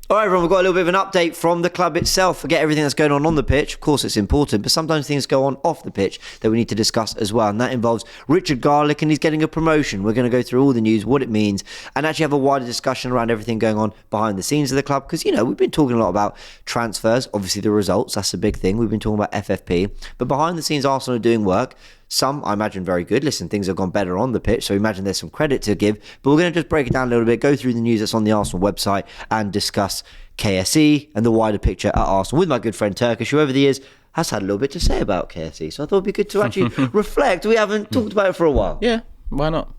All right, everyone, we've got a little bit of an update from the club itself. Forget everything that's going on the pitch. Of course, it's important, but sometimes things go on off the pitch that we need to discuss as well. And that involves Richard Garlick, and he's getting a promotion. We're going to go through all the news, what it means, and actually have a wider discussion around everything going on behind the scenes of the club. Because, we've been talking a lot about transfers, obviously the results, that's a big thing. We've been talking about FFP, but behind the scenes, Arsenal are doing work. Some, I imagine, very good. Listen, things have gone better on the pitch, so I imagine there's some credit to give. But we're going to just break it down a little bit, go through the news that's on the Arsenal website, and discuss KSE and the wider picture at Arsenal with my good friend Turkish, who over the years has had a little bit to say about KSE. So I thought it'd be good to actually reflect. We haven't talked about it for a while. Yeah, why not?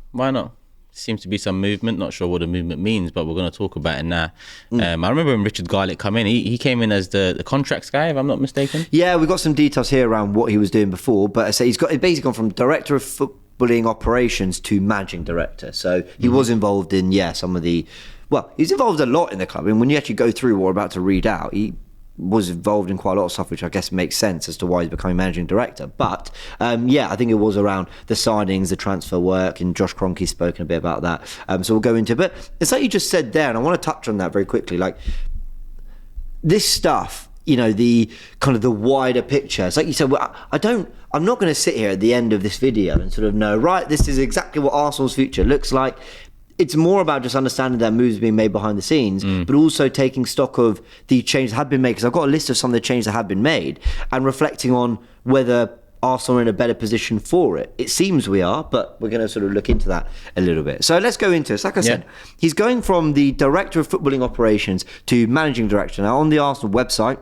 Seems to be some movement. Not sure what the movement means, but we're going to talk about it now. I remember when Richard Garlick came in, he came in as the contracts guy, if I'm not mistaken. Yeah, we've got some details here around what he was doing before, but I say he's basically gone from director of footballing operations to managing director. So he was involved in, some of the... Well, he's involved a lot in the club. And when you actually go through what we're about to read out, he was involved in quite a lot of stuff, which I guess makes sense as to why he's becoming managing director. But I think it was around the signings, the transfer work, and Josh Kroenke's spoken a bit about that. So we'll go into it. But it's like you just said there, and I want to touch on that very quickly. Like this stuff, the kind of the wider picture. It's like you said, I'm not going to sit here at the end of this video and sort of know, right, this is exactly what Arsenal's future looks like. It's more about just understanding that moves being made behind the scenes, but also taking stock of the changes that have been made. Because I've got a list of some of the changes that have been made and reflecting on whether Arsenal are in a better position for it. It seems we are, but we're going to sort of look into that a little bit. So let's go into it. Like I said, he's going from the director of footballing operations to managing director. Now, on the Arsenal website,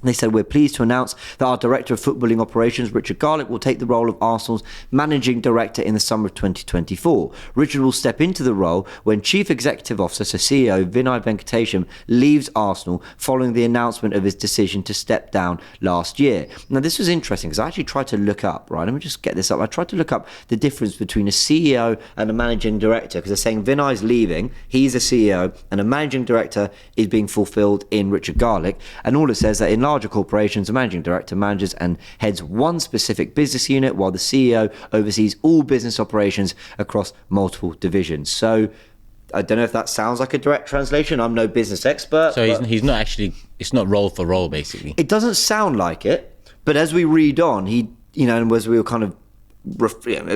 they said, we're pleased to announce that our Director of Footballing Operations, Richard Garlick, will take the role of Arsenal's Managing Director in the summer of 2024. Richard will step into the role when Chief Executive Officer, so CEO Vinay Venkatesham, leaves Arsenal following the announcement of his decision to step down last year. Now, this was interesting because I actually tried to look up, right? Let me just get this up. I tried to look up the difference between a CEO and a Managing Director because they're saying Vinay's leaving, he's a CEO, and a Managing Director is being fulfilled in Richard Garlick. And all it says that in larger corporations, a managing director manages and heads one specific business unit, while the CEO oversees all business operations across multiple divisions. So I don't know if that sounds like a direct translation. I'm no business expert. So he's not actually, it's not role for role, basically. It doesn't sound like it, but as we read on, and as we were kind of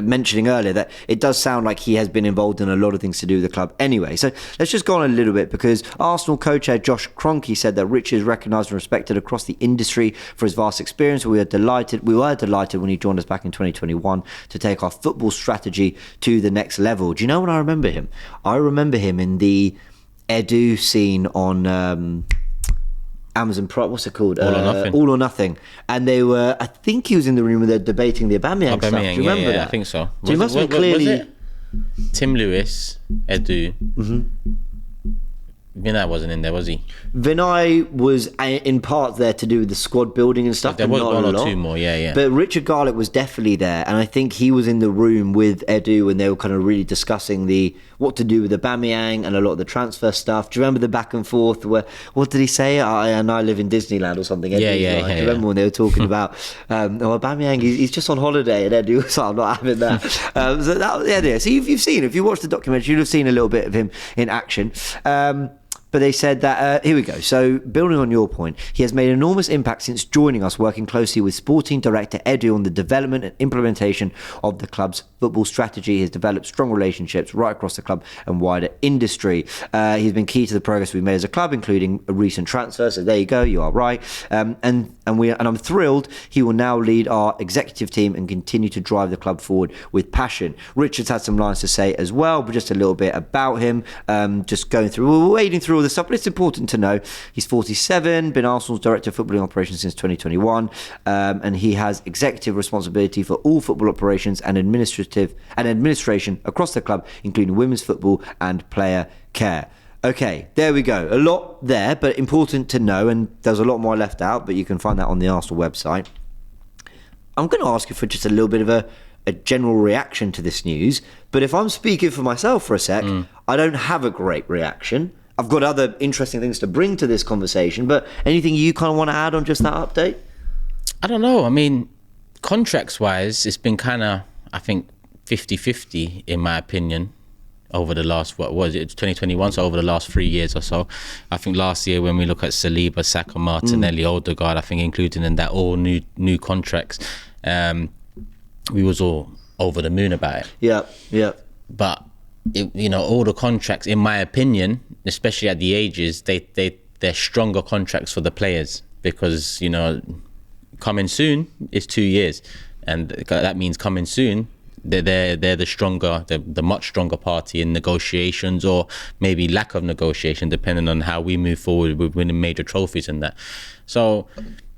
mentioning earlier, that it does sound like he has been involved in a lot of things to do with the club anyway. So let's just go on a little bit, because Arsenal co-chair Josh Kroenke said that Rich is recognised and respected across the industry for his vast experience. We were delighted when he joined us back in 2021 to take our football strategy to the next level. Do you know when I remember him? I remember him in the Edu scene on Amazon Prime, what's it called? All or Nothing. And they were, I think he was in the room where they're debating the Aubameyang stuff. Do you remember that? I think so. So he must have clearly... Was it Tim Lewis, Edu? Vinay wasn't in there, was he? Vinay was in part there to do with the squad building and stuff. There was one or two more, yeah. But Richard Garlick was definitely there, and I think he was in the room with Edu when they were kind of really discussing what to do with the Aubameyang and a lot of the transfer stuff. Do you remember the back and forth where, what did he say? I live in Disneyland or something. Yeah. Do you remember when they were talking about, Aubameyang, he's just on holiday, and Edu was like, I'm not having that. So you've seen, if you watched the documentary, you'd have seen a little bit of him in action. But they said that, here we go. So building on your point, he has made an enormous impact since joining us, working closely with sporting director Edu on the development and implementation of the club's football strategy. He has developed strong relationships right across the club and wider industry. He's been key to the progress we've made as a club, including a recent transfer. So there you go, you are right. And I'm thrilled he will now lead our executive team and continue to drive the club forward with passion. Richard's had some lines to say as well, but just a little bit about him. Just going through, we're wading through all this stuff, but it's important to know he's 47, been Arsenal's Director of Footballing Operations since 2021, and he has executive responsibility for all football operations and administration across the club, including women's football and player care. Okay, there we go. A lot there, but important to know, and there's a lot more left out, but you can find that on the Arsenal website. I'm going to ask you for just a little bit of a general reaction to this news, but if I'm speaking for myself for a sec, I don't have a great reaction. I've got other interesting things to bring to this conversation, but anything you kind of want to add on just that update? I don't know. I mean, contracts-wise, it's been kind of, I think, 50-50 in my opinion. over the last, what was it, 2021, so over the last 3 years or so. I think last year when we look at Saliba, Saka, Martinelli, Odegaard, I think including in that all new contracts, we was all over the moon about it. Yeah. But all the contracts, in my opinion, especially at the ages, they're stronger contracts for the players, because coming soon is 2 years, and that means coming soon they're the much stronger party in negotiations, or maybe lack of negotiation, depending on how we move forward with winning major trophies and that. So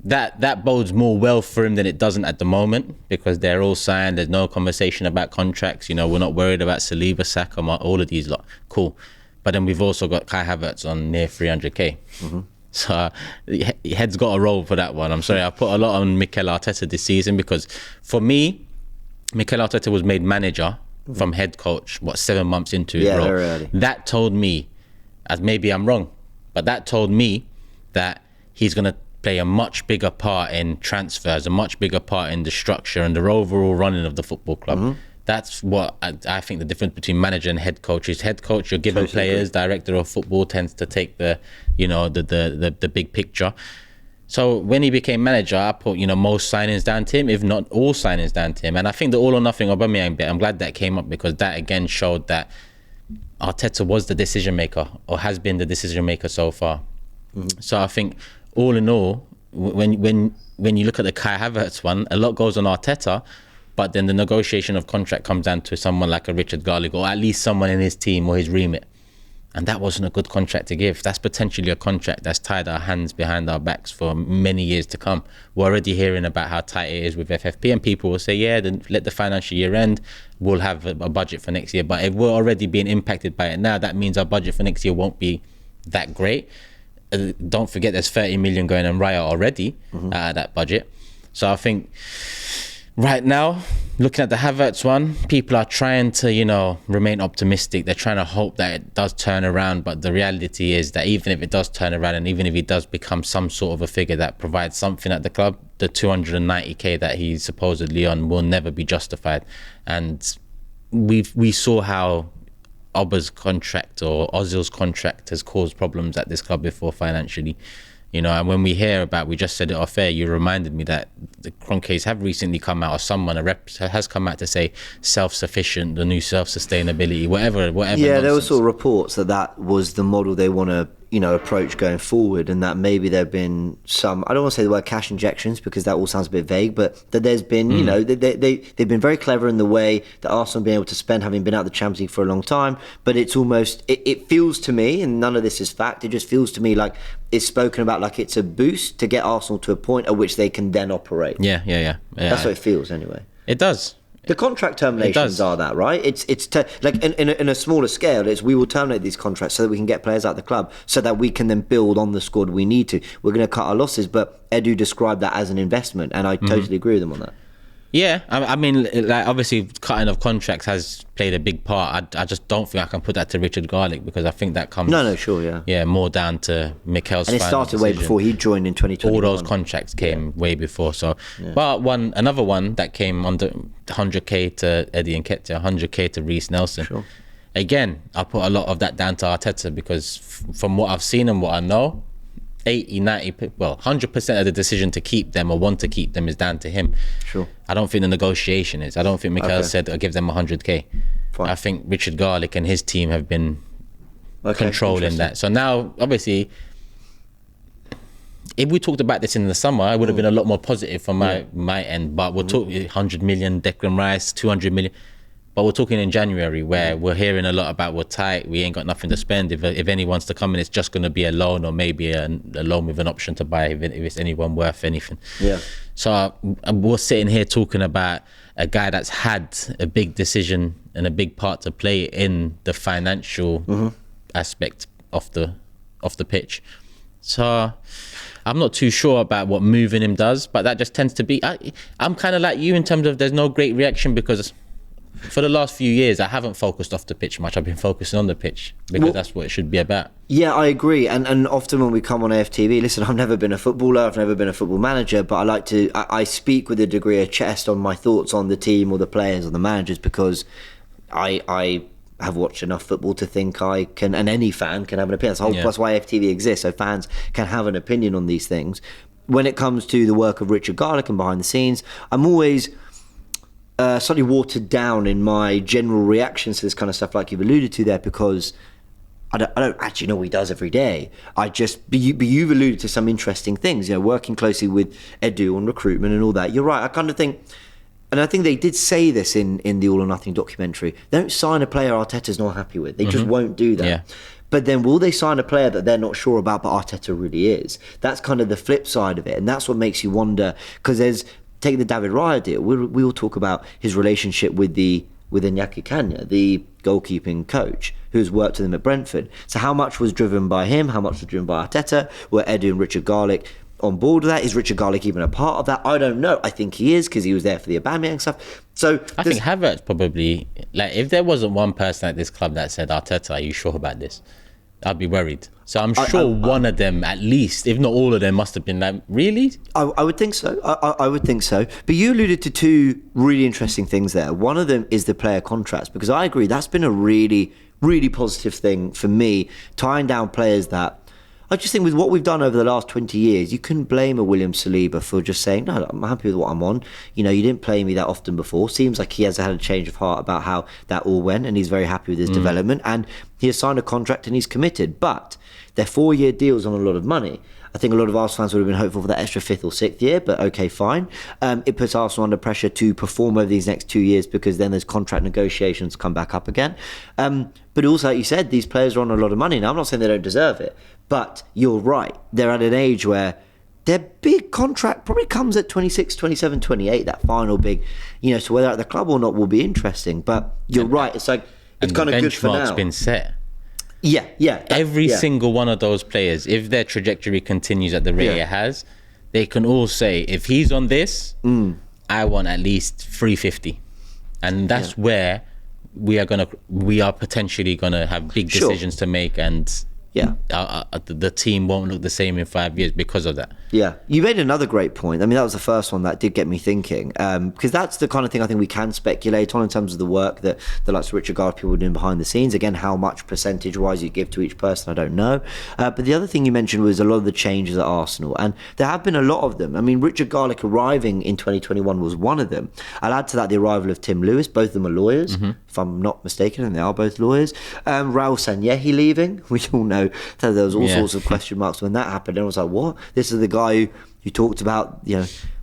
that bodes more well for him than it doesn't at the moment, because they're all signed. There's no conversation about contracts. We're not worried about Saliba, Saka, all of these lot. Cool. But then we've also got Kai Havertz on near 300k. So head's got a roll for that one. I'm sorry, I put a lot on Mikel Arteta this season, because for me, Mikel Arteta was made manager from head coach 7 months into his role. Very early. That told me, as maybe I'm wrong, but that told me that he's going to play a much bigger part in transfers, a much bigger part in the structure and the overall running of the football club. That's what I think the difference between manager and head coach is. Head coach, you're giving players, director of football tends to take the big picture. So when he became manager, I put most signings down to him, if not all signings down to him. And I think the all or nothing Aubameyang bit, I'm glad that came up, because that again showed that Arteta was the decision maker, or has been the decision maker so far. So I think all in all, when you look at the Kai Havertz one, a lot goes on Arteta, but then the negotiation of contract comes down to someone like a Richard Garlick, or at least someone in his team or his remit. And that wasn't a good contract to give. That's potentially a contract that's tied our hands behind our backs for many years to come. We're already hearing about how tight it is with FFP, and people will say, yeah, then let the financial year end, we'll have a budget for next year. But if we're already being impacted by it now, that means our budget for next year won't be that great. Don't forget there's 30 million going on Raya already out of that budget. So I think right now, looking at the Havertz one, people are trying to, remain optimistic. They're trying to hope that it does turn around. But the reality is that even if it does turn around, and even if he does become some sort of a figure that provides something at the club, the 290k that he's supposedly on will never be justified. And we saw how Oba's contract or Ozil's contract has caused problems at this club before financially. And when we hear about, we just said it off air, you reminded me that the Kroenkes have recently come out, or someone, a rep has come out to say self-sufficient, the new self-sustainability, whatever. Yeah, there were sort of reports that was the model they want to, approach going forward, and that maybe there have been some, I don't want to say the word cash injections, because that all sounds a bit vague, but that there's been, they've been very clever in the way that Arsenal have been able to spend, having been out of the Champions League for a long time. But it's almost, it feels to me, and none of this is fact, it just feels to me like it's spoken about like it's a boost to get Arsenal to a point at which they can then operate. Yeah. That's what it feels anyway. It does. The contract terminations are that, right? It's like in a smaller scale, we will terminate these contracts so that we can get players out of the club, so that we can then build on the squad we need to. We're going to cut our losses, but Edu described that as an investment, and I totally agree with him on that. Yeah, I mean, like, obviously cutting of contracts has played a big part. I just don't think I can put that to Richard Garlick, because I think that comes more down to Mikel's. And it started way before he joined in 2021. All those contracts came way before. So, but another one that came under 100k to Eddie Nketiah, 100k to Reece Nelson. Sure. Again, I put a lot of that down to Arteta, because from what I've seen and what I know, 100% of the decision to keep them or want to keep them is down to him. Sure. I don't think the negotiation is. I don't think Mikel said, I'll give them 100k. Fine. I think Richard Garlick and his team have been controlling that. So now, obviously, if we talked about this in the summer, I would have been a lot more positive from my end. But we're talking 100 million, Declan Rice, 200 million. But we're talking in January, where we're hearing a lot about we're tight, we ain't got nothing to spend. If anyone's to come in, it's just going to be a loan, or maybe a loan with an option to buy if it's anyone worth anything. Yeah. So we're sitting here talking about a guy that's had a big decision and a big part to play in the financial aspect of the pitch. So I'm not too sure about what moving him does, but that just tends to be. I'm kind of like you in terms of there's no great reaction, because for the last few years, I haven't focused off the pitch much. I've been focusing on the pitch, because that's what it should be about. Yeah, I agree. And often when we come on AFTV, listen, I've never been a footballer, I've never been a football manager, but I speak with a degree of chest on my thoughts on the team or the players or the managers, because I have watched enough football to think I can, and any fan can have an opinion. That's why AFTV exists, so fans can have an opinion on these things. When it comes to the work of Richard Garlick and behind the scenes, I'm always slightly watered down in my general reactions to this kind of stuff, like you've alluded to there, because I don't actually know what he does every day. But you've alluded to some interesting things, working closely with Edu on recruitment and all that. You're right. I kind of think, and I think they did say this in the All or Nothing documentary, they don't sign a player Arteta's not happy with. They just won't do that. Yeah. But then will they sign a player that they're not sure about, but Arteta really is? That's kind of the flip side of it. And that's what makes you wonder, because take the David Raya deal. We will talk about his relationship with Iñaki Kanya, the goalkeeping coach, who's worked with him at Brentford. So how much was driven by him? How much was driven by Arteta? Were Edu and Richard Garlick on board with that? Is Richard Garlick even a part of that? I don't know. I think he is, because he was there for the Aubameyang stuff. So I think Havertz probably, like, if there wasn't one person at this club that said, Arteta, are you sure about this? I'd be worried. So I'm sure one of them, at least, if not all of them, must have been like, really? I would think so. I would think so. But you alluded to two really interesting things there. One of them is the player contracts, because I agree that's been a really, really positive thing for me, tying down players that I just think with what we've done over the last 20 years, you couldn't blame a William Saliba for just saying, no, I'm happy with what I'm on. You didn't play me that often before. Seems like he has had a change of heart about how that all went, and he's very happy with his development. And he has signed a contract and he's committed. But they're 4-year deals on a lot of money. I think a lot of Arsenal fans would have been hopeful for that extra 5th or 6th year, but okay, fine. It puts Arsenal under pressure to perform over these next 2 years, because then there's contract negotiations come back up again. But also, like you said, these players are on a lot of money. Now, I'm not saying they don't deserve it, but you're right. They're at an age where their big contract probably comes at 26, 27, 28, that final big, so whether at the club or not will be interesting. But you're right. It's like, it's kind of good for now. The benchmark's been set. Yeah. Every single one of those players, if their trajectory continues at the rate it has, they can all say, if he's on this, I want at least 350. And that's where we are potentially gonna have big decisions to make, and the team won't look the same in 5 years because of that. Yeah, you made another great point. I mean, that was the first one that did get me thinking, because that's the kind of thing I think we can speculate on in terms of the work that the likes of Richard Garlick people are doing behind the scenes. Again, how much percentage-wise you give to each person, I don't know. But the other thing you mentioned was a lot of the changes at Arsenal, and there have been a lot of them. I mean, Richard Garlick arriving in 2021 was one of them. I'll add to that the arrival of Tim Lewis. Both of them are lawyers, if I'm not mistaken, and they are both lawyers. Raul Sanyehi leaving. We all know that there was all sorts of question marks when that happened, and I was like, what? This is the guy who talked about,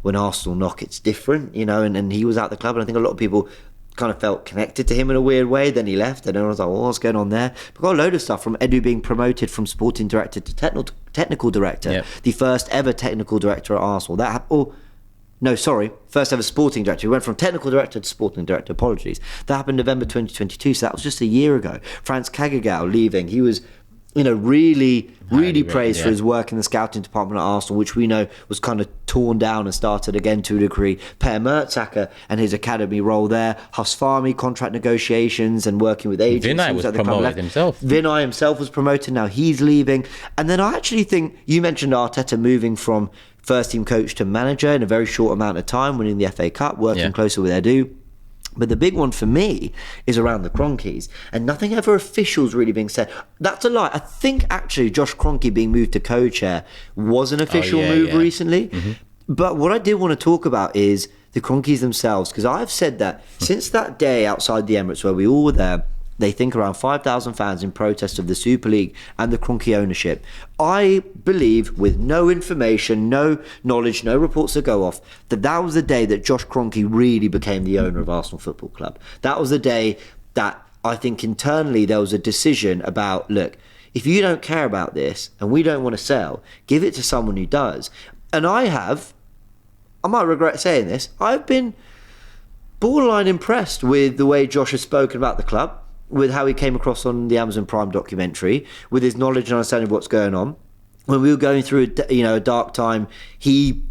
when Arsenal knock, it's different, and he was at the club, and I think a lot of people kind of felt connected to him in a weird way. Then he left, and I was like, well, what's going on there? But got a load of stuff from Edu being promoted from sporting director to technical director, the first ever technical director at Arsenal. First ever sporting director. He went from technical director to sporting director. Apologies. That happened November 2022, so that was just a year ago. Franz Kagagau leaving. He was, really praised for his work in the scouting department at Arsenal, which we know was kind of torn down and started again to a degree. Per Mertesacker and his academy role there. Husfami, contract negotiations and working with agents. Vinay was promoted himself. Vinay himself was promoted. Now he's leaving. And then I actually think, you mentioned Arteta moving from first team coach to manager in a very short amount of time, winning the FA Cup, working closer with Edu. But the big one for me is around the Kroenkes, and nothing ever official's really being said. That's a lie. I think actually Josh Kroenke being moved to co-chair was an official move recently. But what I did want to talk about is the Kroenkes themselves, because I've said that since that day outside the Emirates where we all were there, they think around 5,000 fans in protest of the Super League and the Kroenke ownership. I believe, with no information, no knowledge, no reports to go off, that was the day that Josh Kroenke really became the owner of Arsenal Football Club. That was the day that I think internally there was a decision about, look, if you don't care about this and we don't want to sell, give it to someone who does. And I might regret saying this, I've been borderline impressed with the way Josh has spoken about the club, with how he came across on the Amazon Prime documentary, with his knowledge and understanding of what's going on. when we were going through a dark time, he,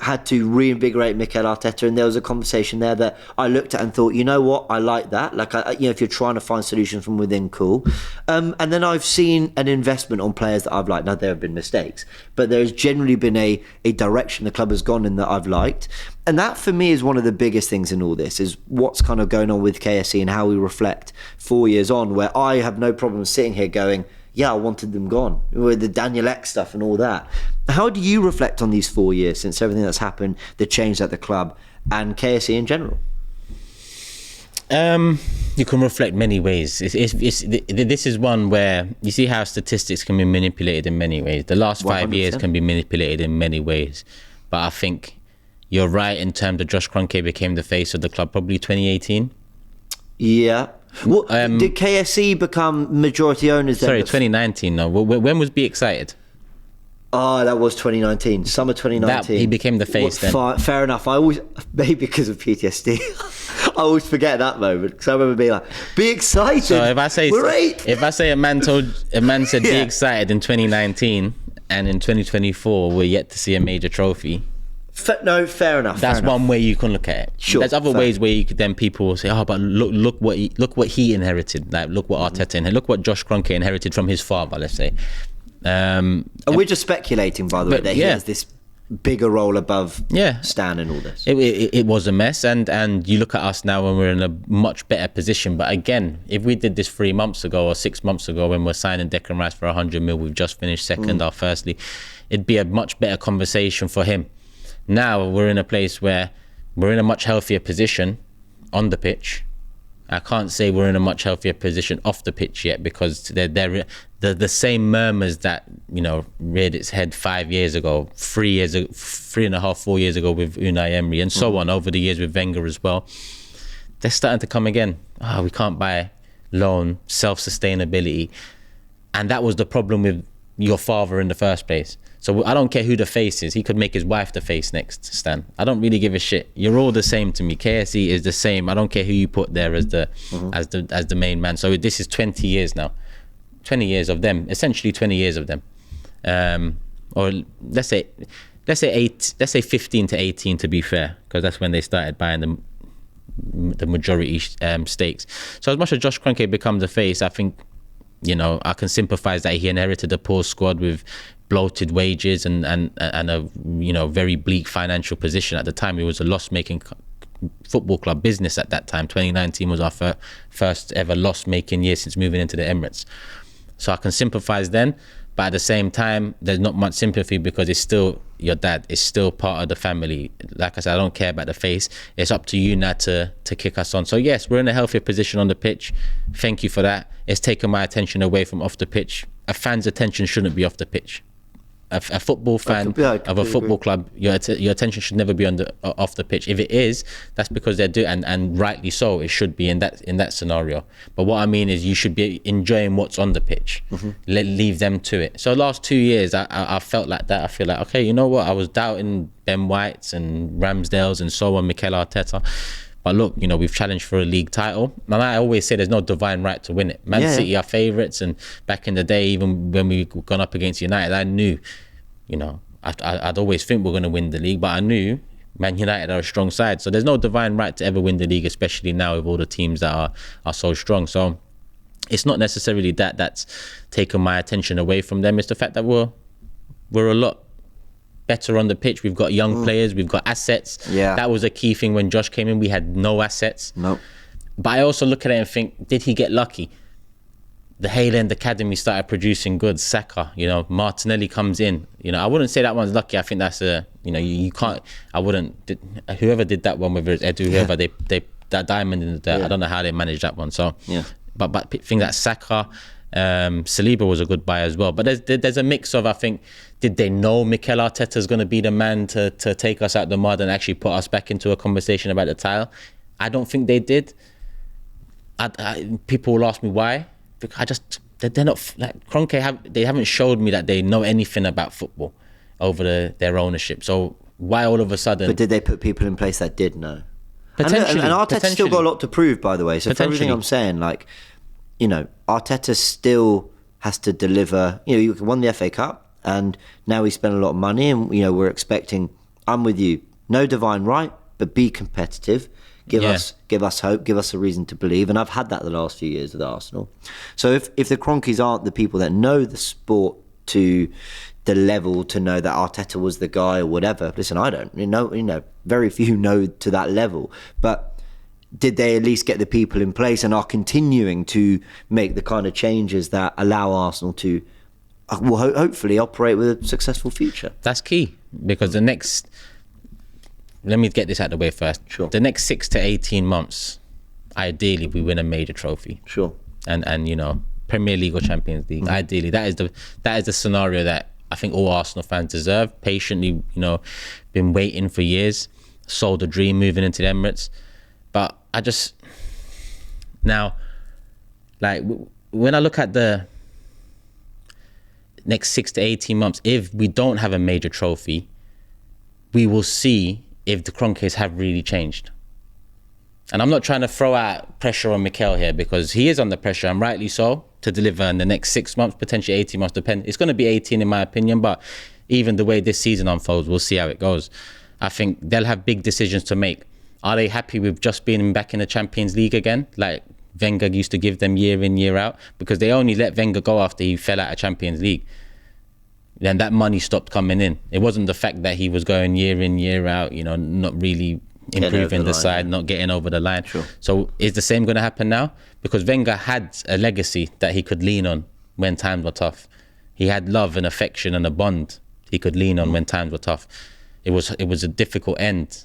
had to reinvigorate Mikel Arteta, and there was a conversation there that I looked at and thought, you know what, I like that. Like, if you're trying to find solutions from within, cool. And then I've seen an investment on players that I've liked. Now, there have been mistakes, but there's generally been a direction the club has gone in that I've liked. And that, for me, is one of the biggest things in all this, is what's kind of going on with KSE and how we reflect 4 years on, where I have no problem sitting here going, yeah, I wanted them gone, with the Daniel Ek stuff and all that. How do you reflect on these 4 years since everything that's happened, the change at the club and KSE in general? You can reflect many ways. This is one where you see how statistics can be manipulated in many ways. The last 5 years 100%. can be manipulated in many ways. But I think you're right in terms of Josh Kroenke became the face of the club probably 2018. Yeah. Well, did KSE become majority owners then? Sorry, 2019. No, when was Be Excited? Oh, that was 2019, summer 2019. He became the face then. Fair enough. I always, maybe because of PTSD, I always forget that moment, because I remember being like, "Be excited." So if I say a man said Yeah. Be excited in 2019, and in 2024 we're yet to see a major trophy. No, fair enough. That's one way you can look at it. Sure, There's other fair. ways where you could then people will say, "Oh, but look what he inherited. Like look what Arteta inherited. Look what Josh Kroenke inherited from his father." Let's say. And we're just speculating, by the way, But, that he yeah. has this bigger role above Yeah. Stan and all this. It was a mess, and you look at us now and we're in a much better position. But again, if we did this 3 months ago or 6 months ago when we're signing Declan Rice for 100 mil, we've just finished second our first league, it'd be a much better conversation for him. Now we're in a place where we're in a much healthier position on the pitch. I can't say we're in a much healthier position off the pitch yet, because they're the same murmurs that reared its head 5 years ago, 3 years, 3.5, 4 years ago with Unai Emery, and so on over the years with Wenger as well. They're starting to come again. We can't buy loan, self-sustainability, and that was the problem with your father in the first place. So I don't care who the face is. He could make his wife the face next, Stan. I don't really give a shit. You're all the same to me. KSE is the same. I don't care who you put there as the main man. So this is 20 years now. 20 years of them. Essentially 20 years of them. Or let's say 15 to 18 to be fair, because that's when they started buying the majority stakes. So as much as Josh Kroenke becomes the face, I think I can sympathise that he inherited a poor squad with bloated wages and a very bleak financial position at the time. It was a loss-making football club business at that time. 2019 was our first ever loss-making year since moving into the Emirates. So I can sympathise then, but at the same time, there's not much sympathy because it's still your dad. It's still part of the family. Like I said, I don't care about the face. It's up to you now to kick us on. So yes, we're in a healthier position on the pitch. Thank you for that. It's taken my attention away from off the pitch. A fan's attention shouldn't be off the pitch. A football fan of a football club, your attention should never be off the pitch. If it is, that's because they're doing, and rightly so, it should be in that scenario. But what I mean is, you should be enjoying what's on the pitch. Leave them to it. So last 2 years, I felt like that. I feel like, okay, you know what? I was doubting Ben White's and Ramsdale's and so on, Mikel Arteta. But look, we've challenged for a league title. And I always say there's no divine right to win it. Man City are favourites. And back in the day, even when we've gone up against United, I knew, I'd always think we're going to win the league. But I knew Man United are a strong side. So there's no divine right to ever win the league, especially now with all the teams that are so strong. So it's not necessarily that's taken my attention away from them. It's the fact that we're a lot better on the pitch. We've got young players, we've got assets. Yeah. That was a key thing when Josh came in. We had no assets. Nope. But I also look at it and think, did he get lucky? The Hayland Academy started producing goods. Saka, Martinelli comes in. I wouldn't say that one's lucky. I think that's you can't. I wouldn't. Whoever did that one, whether it's Edu, whoever they that diamond in the dirt. I don't know how they managed that one. So yeah. But things like Saka. Saliba was a good buy as well, but there's a mix of, I think, did they know Mikel Arteta's going to be the man to take us out the mud and actually put us back into a conversation about the title? I don't think they did. People will ask me why. Because they're not like Kroenke. They haven't showed me that they know anything about football over their ownership. So why all of a sudden? But did they put people in place that did know? Potentially, and Arteta's still got a lot to prove, by the way. So for everything I'm saying, Arteta still has to deliver. You won the FA Cup, and now we spend a lot of money, and we're expecting. I'm with you. No divine right, but be competitive. Give us hope. Give us a reason to believe. And I've had that the last few years with Arsenal. So if the Kroenkes aren't the people that know the sport to the level to know that Arteta was the guy or whatever, listen, I don't. Very few know to that level, but. Did they at least get the people in place and are continuing to make the kind of changes that allow Arsenal to, hopefully, operate with a successful future? That's key, because let me get this out of the way first. Sure. The next 6 to 18 months, ideally, we win a major trophy. Sure. And Premier League or Champions League. Ideally, that is the scenario that I think all Arsenal fans deserve. Patiently, been waiting for years, sold a dream moving into the Emirates. But I just now, like, when I look at the next 6 to 18 months, if we don't have a major trophy, we will see if the Kroenkes have really changed. And I'm not trying to throw out pressure on Mikel here, because he is under pressure, and rightly so, to deliver in the next 6 months, potentially 18 months, depending. It's going to be 18 in my opinion, but even the way this season unfolds, we'll see how it goes. I think they'll have big decisions to make. Are they happy with just being back in the Champions League again, like Wenger used to give them year in, year out? Because they only let Wenger go after he fell out of Champions League. Then that money stopped coming in. It wasn't the fact that he was going year in, year out, not really improving the side, not getting over the line. Sure. So is the same going to happen now? Because Wenger had a legacy that he could lean on when times were tough. He had love and affection and a bond he could lean on when times were tough. It was a difficult end.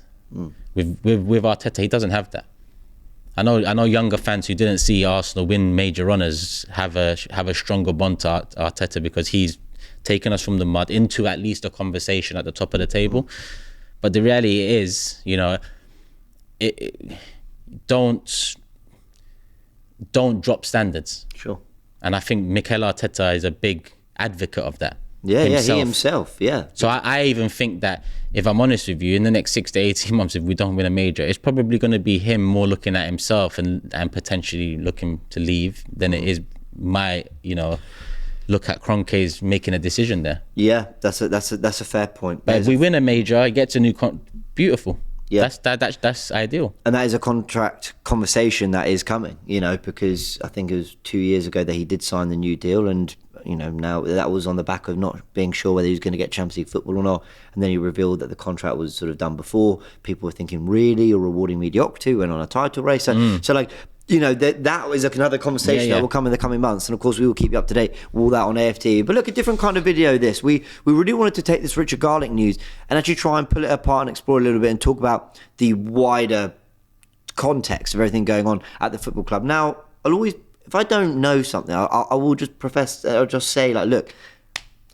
With Arteta, he doesn't have that. I know younger fans who didn't see Arsenal win major runners have a stronger bond to Arteta, because he's taken us from the mud into at least a conversation at the top of the table. But the reality is, don't drop standards. Sure. And I think Mikel Arteta is a big advocate of that. Yeah, he himself, yeah. So I even think that, if I'm honest with you, in the next 6 to 18 months, if we don't win a major, it's probably going to be him more looking at himself and potentially looking to leave than it is my, look at Kroenke's making a decision there. Yeah, that's a fair point. But if we win a major, he gets a new beautiful. Yeah, that's ideal. And that is a contract conversation that is coming, because I think it was 2 years ago that he did sign the new deal, and now that was on the back of not being sure whether he was going to get Champions League football or not. And then he revealed that the contract was sort of done before. People were thinking, really, you're rewarding mediocrity, went on a title race. So like, that was another conversation that will come in the coming months. And of course, we will keep you up to date with all that on AFTV. But look, a different kind of video this. We really wanted to take this Richard Garlick news and actually try and pull it apart and explore a little bit and talk about the wider context of everything going on at the football club. Now, if I don't know something, I will just I'll just say, like, look,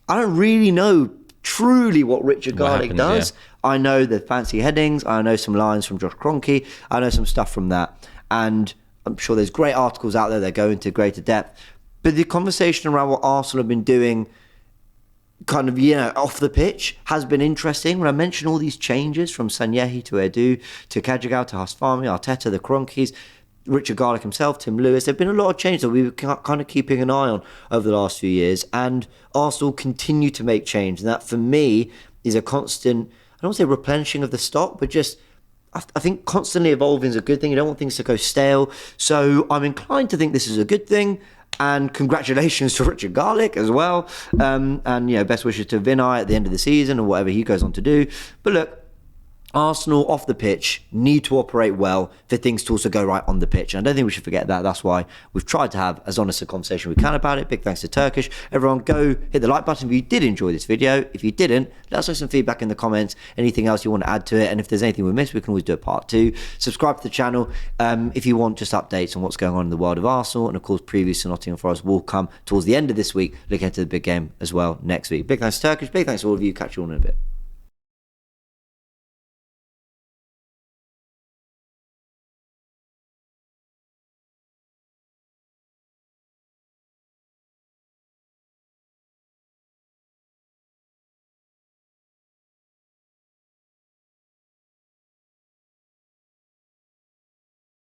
I don't really know truly what Richard Garlick does. Yeah. I know the fancy headings. I know some lines from Josh Kroenke. I know some stuff from that. And I'm sure there's great articles out there that go into greater depth. But the conversation around what Arsenal have been doing kind of, off the pitch has been interesting. When I mention all these changes from Sanyehi to Edu to Kajagao to Hasfami, Arteta, the Kroenkes, Richard Garlick himself, Tim Lewis, there have been a lot of changes that we were kind of keeping an eye on over the last few years, and Arsenal continue to make change, and that for me is a constant, I don't want to say replenishing of the stock, but just I think constantly evolving is a good thing. You don't want things to go stale, so I'm inclined to think this is a good thing. And congratulations to Richard Garlick as well, and best wishes to Vinay at the end of the season or whatever he goes on to do. But look, Arsenal off the pitch need to operate well for things to also go right on the pitch. And I don't think we should forget that. That's why we've tried to have as honest a conversation we can about it. Big thanks to Turkish. Everyone, go hit the like button if you did enjoy this video. If you didn't, let us know some feedback in the comments. Anything else you want to add to it. And if there's anything we missed, we can always do a part 2. Subscribe to the channel if you want just updates on what's going on in the world of Arsenal. And of course, previews to Nottingham Forest will come towards the end of this week. Look into the big game as well next week. Big thanks to Turkish. Big thanks to all of you. Catch you all in a bit.